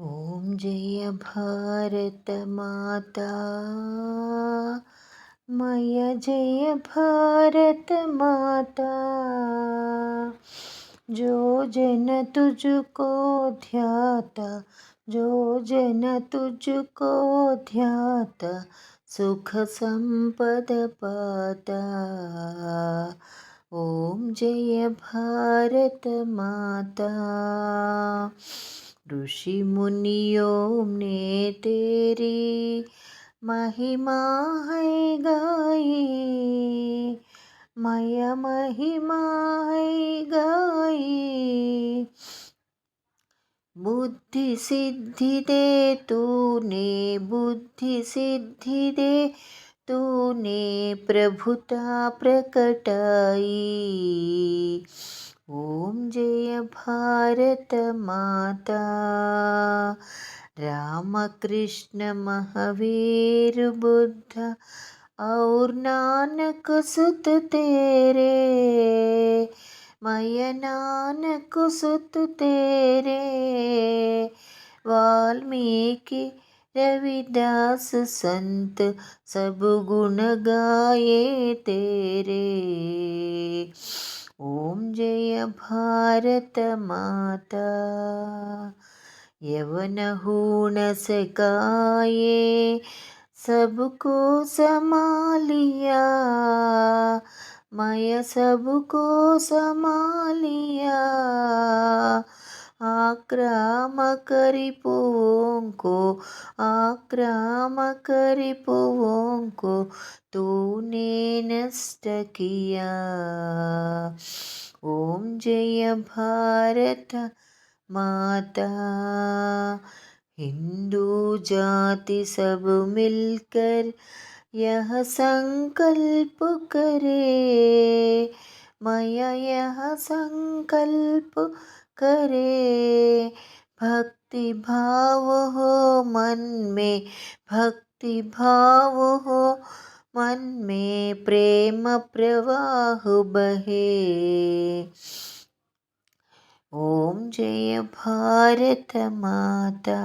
ॐ जय भारत माता, मय जय भारत माता। जो जन तुझको ध्याता, जो जन तुझको ध्याता, सुख संपद पाता। ॐ जय भारत माता। ऋषि मुनियों ने तेरी महिमा है गाई, मय महिमा है गाई। बुद्धि सिद्धि दे तूने, बुद्धि सिद्धि दे तूने, प्रभुता प्रकटाई। ॐ जय भारत माता। राम कृष्ण महावीर बुद्ध और नानक सुत तेरे, मय नानक सुत तेरे। वाल्मीकि रविदास संत सब गुण गाए तेरे। ॐ जय भारत माता। यवन हूण सकाए, सबको संभालिया, मय सबको संभालिया। आक्रामक रिपुओं को, आक्रामक रिपुओं को तूने नष्ट किया। ॐ जय भारत माता। हिंदू जाति सब मिलकर यह संकल्प करे, मय यह संकल्प करे। भक्ति भाव हो मन में, भक्ति भाव हो मन में, प्रेम प्रवाह बहे। ॐ जय भारत माता।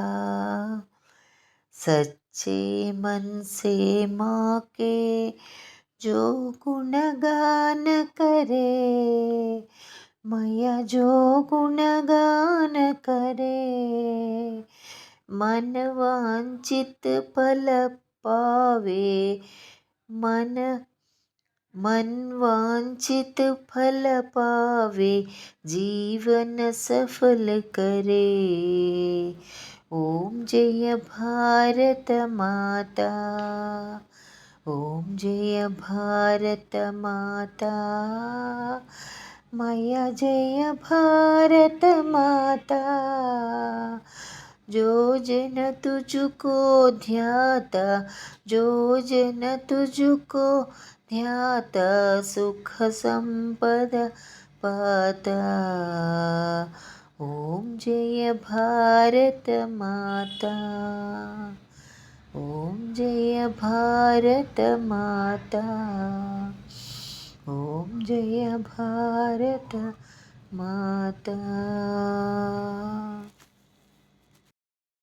सच्चे मन से माँ के जो गुणगान करे, मय जो गुणगान करे। मन वांछित फल पावे, मन वांछित फल पावे, जीवन सफल करे। ॐ जय भारत माता। ॐ जय भारत माता, मय जय भारत माता। जो जन तुझको ध्याता, जो जन तुझको ध्याता, सुख संपद पाता। ॐ जय भारत माता। ॐ जय भारत माता। ॐ जय भारत माता।